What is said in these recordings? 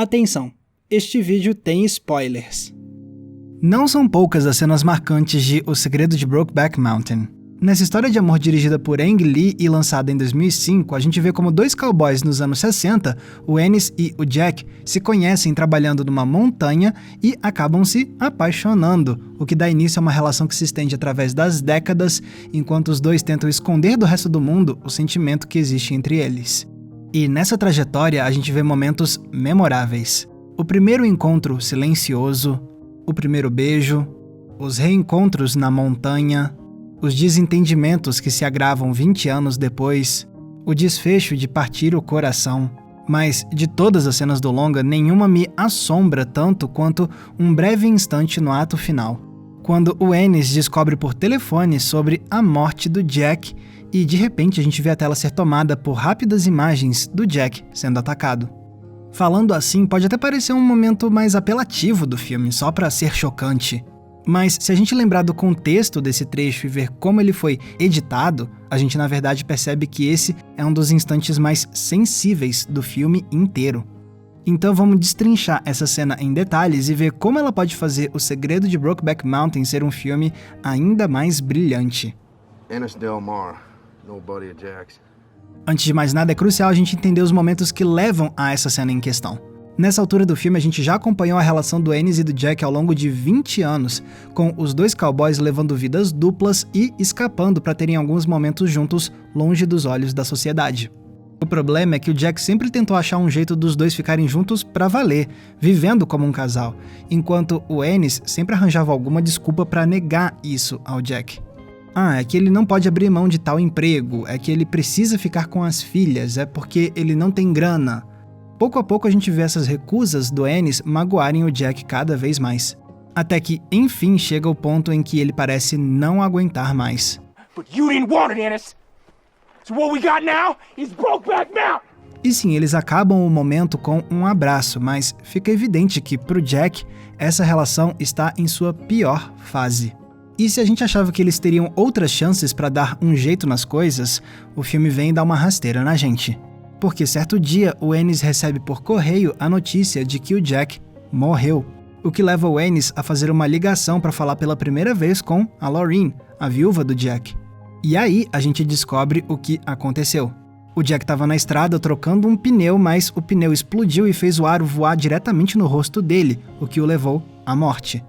Atenção, este vídeo tem spoilers. Não são poucas as cenas marcantes de O Segredo de Brokeback Mountain. Nessa história de amor dirigida por Ang Lee e lançada em 2005, a gente vê como dois cowboys nos anos 60, o Ennis e o Jack, se conhecem trabalhando numa montanha e acabam se apaixonando, o que dá início a uma relação que se estende através das décadas, enquanto os dois tentam esconder do resto do mundo o sentimento que existe entre eles. E nessa trajetória a gente vê momentos memoráveis. O primeiro encontro silencioso, o primeiro beijo, os reencontros na montanha, os desentendimentos que se agravam 20 anos depois, o desfecho de partir o coração. Mas, de todas as cenas do longa, nenhuma me assombra tanto quanto um breve instante no ato final, quando o Ennis descobre por telefone sobre a morte do Jack e, de repente, a gente vê a tela ser tomada por rápidas imagens do Jack sendo atacado. Falando assim, pode até parecer um momento mais apelativo do filme, só pra ser chocante. Mas se a gente lembrar do contexto desse trecho e ver como ele foi editado, a gente na verdade percebe que esse é um dos instantes mais sensíveis do filme inteiro. Então vamos destrinchar essa cena em detalhes e ver como ela pode fazer O Segredo de Brokeback Mountain ser um filme ainda mais brilhante. Ennis Del Mar, no buddy of Jack's. Antes de mais nada, é crucial a gente entender os momentos que levam a essa cena em questão. Nessa altura do filme, a gente já acompanhou a relação do Ennis e do Jack ao longo de 20 anos, com os dois cowboys levando vidas duplas e escapando para terem alguns momentos juntos, longe dos olhos da sociedade. O problema é que o Jack sempre tentou achar um jeito dos dois ficarem juntos pra valer, vivendo como um casal, enquanto o Ennis sempre arranjava alguma desculpa para negar isso ao Jack. É que ele não pode abrir mão de tal emprego, é que ele precisa ficar com as filhas, é porque ele não tem grana. Pouco a pouco a gente vê essas recusas do Ennis magoarem o Jack cada vez mais. Até que, enfim, chega o ponto em que ele parece não aguentar mais. E sim, eles acabam o momento com um abraço, mas fica evidente que, pro Jack, essa relação está em sua pior fase. E se a gente achava que eles teriam outras chances para dar um jeito nas coisas, o filme vem dar uma rasteira na gente. Porque certo dia o Ennis recebe por correio a notícia de que o Jack morreu, o que leva o Ennis a fazer uma ligação para falar pela primeira vez com a Laureen, a viúva do Jack. E aí a gente descobre o que aconteceu. O Jack estava na estrada trocando um pneu, mas o pneu explodiu e fez o aro voar diretamente no rosto dele, o que o levou à morte.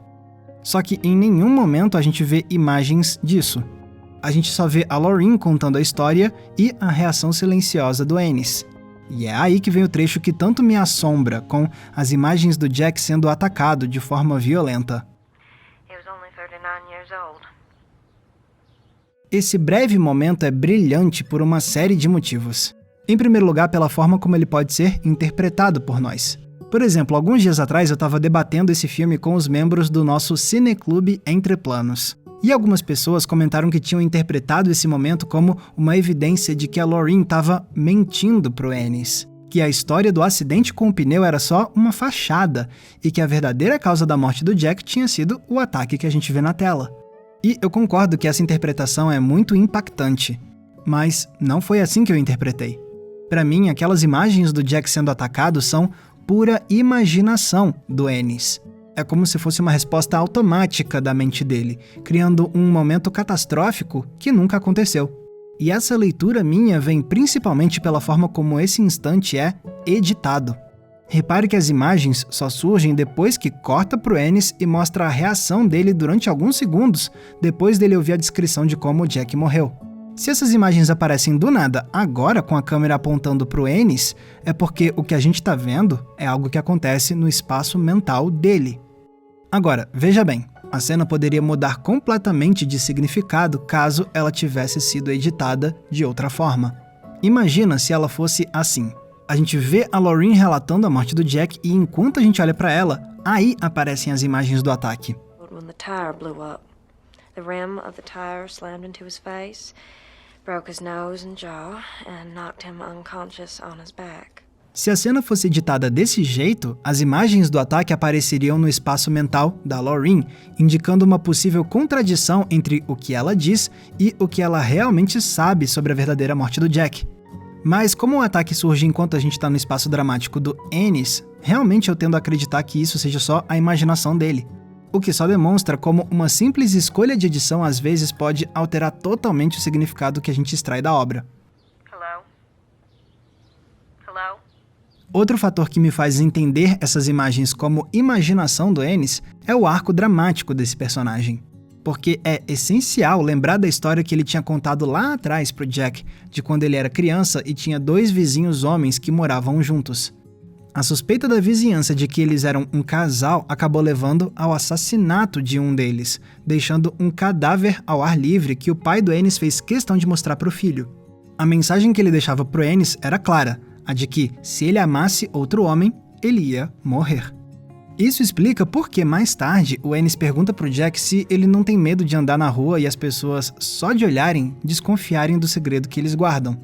Só que em nenhum momento a gente vê imagens disso. A gente só vê a Laureen contando a história e a reação silenciosa do Ennis. E é aí que vem o trecho que tanto me assombra, com as imagens do Jack sendo atacado de forma violenta. Esse breve momento é brilhante por uma série de motivos. Em primeiro lugar, pela forma como ele pode ser interpretado por nós. Por exemplo, alguns dias atrás eu estava debatendo esse filme com os membros do nosso Cineclube Entre Planos. E algumas pessoas comentaram que tinham interpretado esse momento como uma evidência de que a Laureen estava mentindo pro Ennis, que a história do acidente com o pneu era só uma fachada e que a verdadeira causa da morte do Jack tinha sido o ataque que a gente vê na tela. E eu concordo que essa interpretação é muito impactante, mas não foi assim que eu interpretei. Para mim, aquelas imagens do Jack sendo atacado são pura imaginação do Ennis. É como se fosse uma resposta automática da mente dele, criando um momento catastrófico que nunca aconteceu. E essa leitura minha vem principalmente pela forma como esse instante é editado. Repare que as imagens só surgem depois que corta pro Ennis e mostra a reação dele durante alguns segundos, depois dele ouvir a descrição de como o Jack morreu. Se essas imagens aparecem do nada agora com a câmera apontando pro Ennis, é porque o que a gente tá vendo é algo que acontece no espaço mental dele. Agora, veja bem, a cena poderia mudar completamente de significado caso ela tivesse sido editada de outra forma. Imagina se ela fosse assim. A gente vê a Laureen relatando a morte do Jack e enquanto a gente olha pra ela, aí aparecem as imagens do ataque. The rim of the tire slammed into his face, broke his nose and jaw, and knocked him unconscious on his back. Se a cena fosse editada desse jeito, as imagens do ataque apareceriam no espaço mental da Laureen, indicando uma possível contradição entre o que ela diz e o que ela realmente sabe sobre a verdadeira morte do Jack. Mas como o ataque surge enquanto a gente está no espaço dramático do Ennis, Realmente eu tendo a acreditar que isso seja só a imaginação dele. O que só demonstra como uma simples escolha de edição às vezes pode alterar totalmente o significado que a gente extrai da obra. Hello? Hello? Outro fator que me faz entender essas imagens como imaginação do Ennis é o arco dramático desse personagem. Porque é essencial lembrar da história que ele tinha contado lá atrás pro Jack, de quando ele era criança e tinha 2 vizinhos homens que moravam juntos. A suspeita da vizinhança de que eles eram um casal acabou levando ao assassinato de um deles, deixando um cadáver ao ar livre que o pai do Ennis fez questão de mostrar pro filho. A mensagem que ele deixava pro Ennis era clara, a de que, se ele amasse outro homem, ele ia morrer. Isso explica por que mais tarde o Ennis pergunta pro Jack se ele não tem medo de andar na rua e as pessoas, só de olharem, desconfiarem do segredo que eles guardam.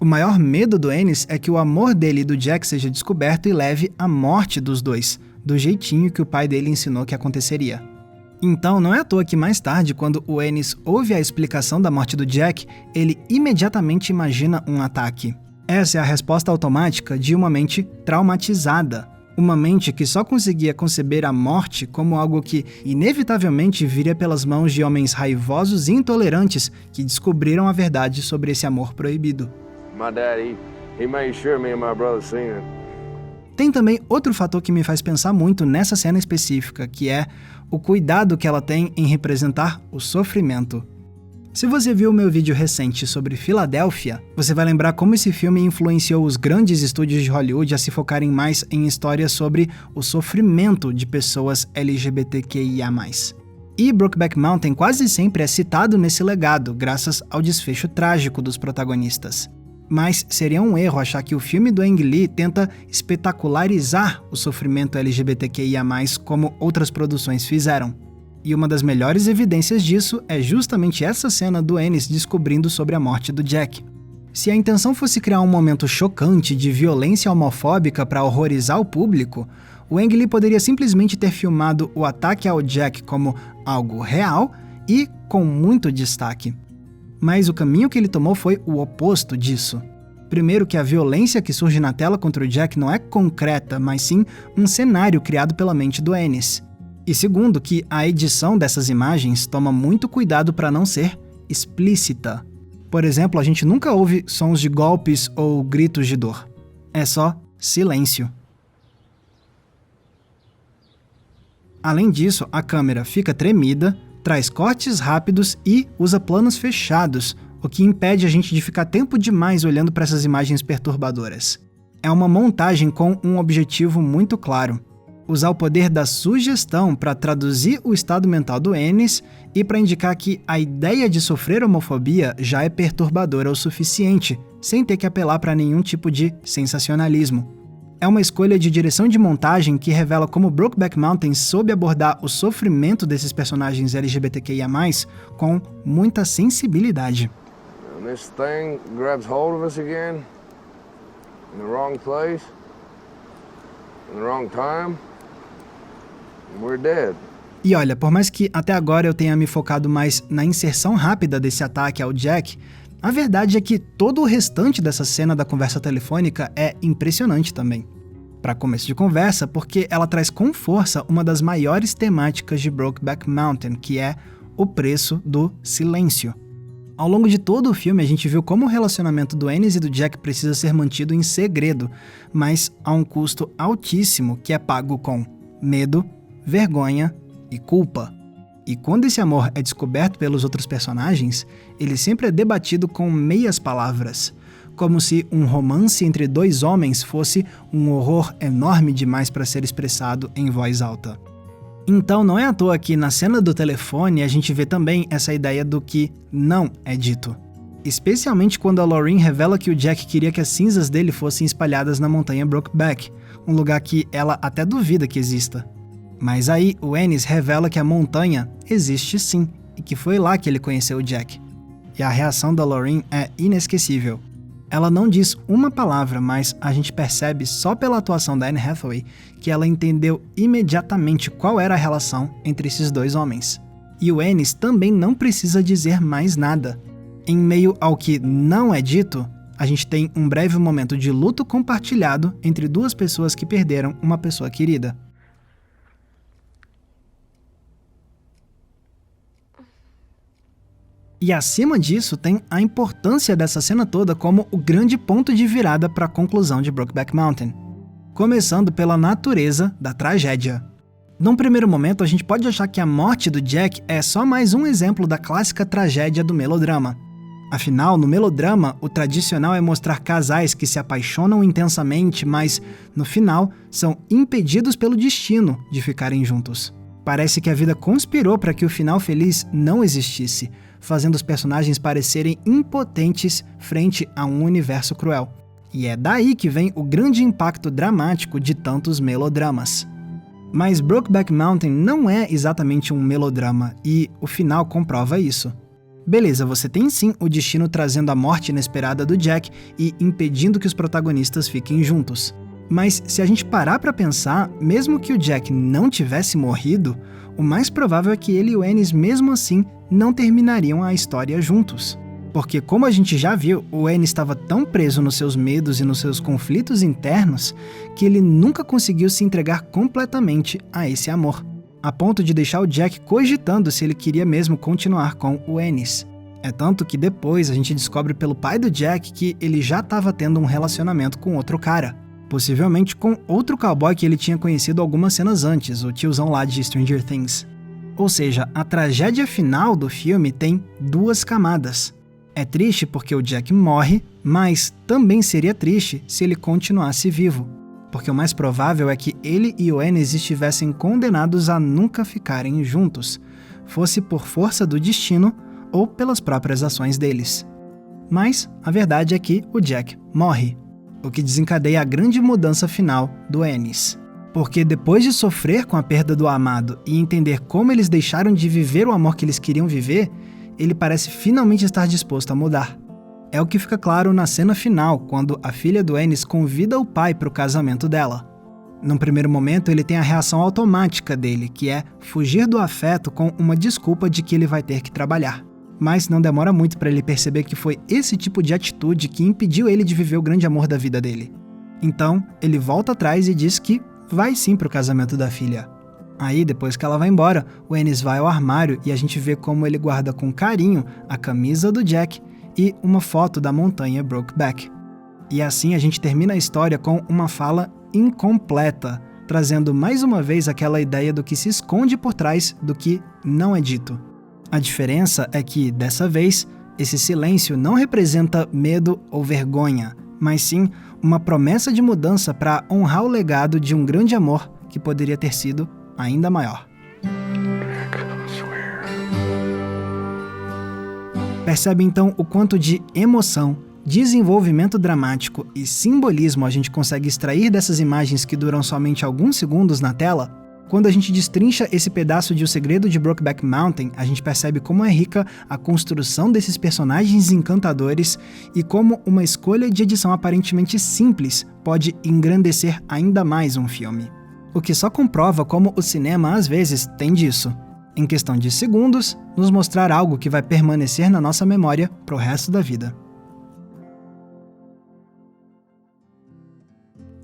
O maior medo do Ennis é que o amor dele e do Jack seja descoberto e leve à morte dos dois, do jeitinho que o pai dele ensinou que aconteceria. Então, não é à toa que mais tarde, quando o Ennis ouve a explicação da morte do Jack, ele imediatamente imagina um ataque. Essa é a resposta automática de uma mente traumatizada. Uma mente que só conseguia conceber a morte como algo que inevitavelmente viria pelas mãos de homens raivosos e intolerantes que descobriram a verdade sobre esse amor proibido. My dad, he made sure me and my brother seen it. Tem também outro fator que me faz pensar muito nessa cena específica, que é o cuidado que ela tem em representar o sofrimento. Se você viu o meu vídeo recente sobre Filadélfia, você vai lembrar como esse filme influenciou os grandes estúdios de Hollywood a se focarem mais em histórias sobre o sofrimento de pessoas LGBTQIA+. E Brokeback Mountain quase sempre é citado nesse legado, graças ao desfecho trágico dos protagonistas. Mas seria um erro achar que o filme do Ang Lee tenta espetacularizar o sofrimento LGBTQIA+, como outras produções fizeram. E uma das melhores evidências disso é justamente essa cena do Ennis descobrindo sobre a morte do Jack. Se a intenção fosse criar um momento chocante de violência homofóbica para horrorizar o público, o Ang Lee poderia simplesmente ter filmado o ataque ao Jack como algo real e com muito destaque. Mas o caminho que ele tomou foi o oposto disso. Primeiro, que a violência que surge na tela contra o Jack não é concreta, mas sim um cenário criado pela mente do Ennis. E segundo, que a edição dessas imagens toma muito cuidado para não ser explícita. Por exemplo, a gente nunca ouve sons de golpes ou gritos de dor. É só silêncio. Além disso, a câmera fica tremida, traz cortes rápidos e usa planos fechados, o que impede a gente de ficar tempo demais olhando para essas imagens perturbadoras. É uma montagem com um objetivo muito claro: usar o poder da sugestão para traduzir o estado mental do Ennis e para indicar que a ideia de sofrer homofobia já é perturbadora o suficiente, sem ter que apelar para nenhum tipo de sensacionalismo. É uma escolha de direção de montagem que revela como Brokeback Mountain soube abordar o sofrimento desses personagens LGBTQIA+, com muita sensibilidade. And this thing grabs hold of us again, in the wrong place, in the wrong time, and we're dead. E olha, por mais que até agora eu tenha me focado mais na inserção rápida desse ataque ao Jack, a verdade é que todo o restante dessa cena da conversa telefônica é impressionante também. Para começo de conversa, porque ela traz com força uma das maiores temáticas de Brokeback Mountain, que é o preço do silêncio. Ao longo de todo o filme, a gente viu como o relacionamento do Ennis e do Jack precisa ser mantido em segredo, mas a um custo altíssimo que é pago com medo, vergonha e culpa. E quando esse amor é descoberto pelos outros personagens, ele sempre é debatido com meias palavras, como se um romance entre 2 homens fosse um horror enorme demais para ser expressado em voz alta. Então não é à toa que na cena do telefone a gente vê também essa ideia do que não é dito. Especialmente quando a Lauren revela que o Jack queria que as cinzas dele fossem espalhadas na montanha Brokeback, um lugar que ela até duvida que exista. Mas aí o Ennis revela que a montanha existe sim, e que foi lá que ele conheceu o Jack. E a reação da Lauren é inesquecível. Ela não diz uma palavra, mas a gente percebe só pela atuação da Anne Hathaway que ela entendeu imediatamente qual era a relação entre esses 2 homens. E o Ennis também não precisa dizer mais nada. Em meio ao que não é dito, A gente tem um breve momento de luto compartilhado entre duas pessoas que perderam uma pessoa querida. E acima disso tem a importância dessa cena toda como o grande ponto de virada para a conclusão de Brokeback Mountain. Começando pela natureza da tragédia. Num primeiro momento, a gente pode achar que a morte do Jack é só mais um exemplo da clássica tragédia do melodrama. Afinal, no melodrama, o tradicional é mostrar casais que se apaixonam intensamente, mas, no final, são impedidos pelo destino de ficarem juntos. Parece que a vida conspirou para que o final feliz não existisse, fazendo os personagens parecerem impotentes frente a um universo cruel. E é daí que vem o grande impacto dramático de tantos melodramas. Mas Brokeback Mountain não é exatamente um melodrama, e o final comprova isso. Beleza, você tem sim o destino trazendo a morte inesperada do Jack e impedindo que os protagonistas fiquem juntos. Mas se a gente parar pra pensar, mesmo que o Jack não tivesse morrido, o mais provável é que ele e o Ennis mesmo assim não terminariam a história juntos. Porque, como a gente já viu, o Ennis estava tão preso nos seus medos e nos seus conflitos internos que ele nunca conseguiu se entregar completamente a esse amor, a ponto de deixar o Jack cogitando se ele queria mesmo continuar com o Ennis. É tanto que depois a gente descobre pelo pai do Jack que ele já estava tendo um relacionamento com outro cara, possivelmente com outro cowboy que ele tinha conhecido algumas cenas antes, o tiozão lá de Stranger Things. Ou seja, a tragédia final do filme tem duas camadas. É triste porque o Jack morre, mas também seria triste se ele continuasse vivo, porque o mais provável é que ele e o Ennis estivessem condenados a nunca ficarem juntos, fosse por força do destino ou pelas próprias ações deles. Mas a verdade é que o Jack morre, o que desencadeia a grande mudança final do Ennis. Porque depois de sofrer com a perda do amado e entender como eles deixaram de viver o amor que eles queriam viver, ele parece finalmente estar disposto a mudar. É o que fica claro na cena final, quando a filha do Ennis convida o pai para o casamento dela. Num primeiro momento, ele tem a reação automática dele, que é fugir do afeto com uma desculpa de que ele vai ter que trabalhar. Mas não demora muito para ele perceber que foi esse tipo de atitude que impediu ele de viver o grande amor da vida dele. Então, ele volta atrás e diz que vai sim para o casamento da filha. Aí, depois que ela vai embora, o Ennis vai ao armário e a gente vê como ele guarda com carinho a camisa do Jack e uma foto da montanha Brokeback. E assim a gente termina a história com uma fala incompleta, trazendo mais uma vez aquela ideia do que se esconde por trás do que não é dito. A diferença é que, dessa vez, esse silêncio não representa medo ou vergonha, mas sim uma promessa de mudança para honrar o legado de um grande amor que poderia ter sido ainda maior. Percebe então o quanto de emoção, desenvolvimento dramático e simbolismo a gente consegue extrair dessas imagens que duram somente alguns segundos na tela? Quando a gente destrincha esse pedaço de O Segredo de Brokeback Mountain, a gente percebe como é rica a construção desses personagens encantadores e como uma escolha de edição aparentemente simples pode engrandecer ainda mais um filme. O que só comprova como o cinema às vezes tem disso. Em questão de segundos, nos mostrar algo que vai permanecer na nossa memória pro resto da vida.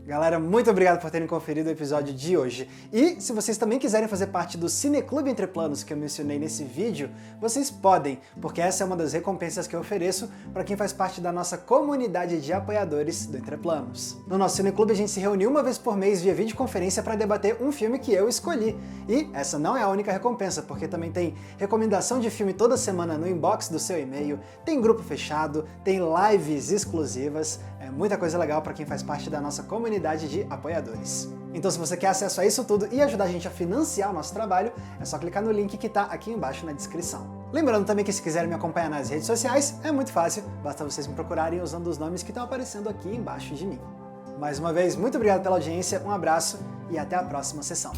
Galera, muito obrigado por terem conferido o episódio de hoje. E se vocês também quiserem fazer parte do Cineclube Entre Planos que eu mencionei nesse vídeo, vocês podem, porque essa é uma das recompensas que eu ofereço para quem faz parte da nossa comunidade de apoiadores do Entre Planos. No nosso Cineclube a gente se reúne uma vez por mês via videoconferência para debater um filme que eu escolhi. E essa não é a única recompensa, porque também tem recomendação de filme toda semana no inbox do seu e-mail, tem grupo fechado, tem lives exclusivas, muita coisa legal para quem faz parte da nossa comunidade de apoiadores. Então se você quer acesso a isso tudo e ajudar a gente a financiar o nosso trabalho, é só clicar no link que está aqui embaixo na descrição. Lembrando também que se quiserem me acompanhar nas redes sociais, é muito fácil, basta vocês me procurarem usando os nomes que estão aparecendo aqui embaixo de mim. Mais uma vez, muito obrigado pela audiência, um abraço e até a próxima sessão.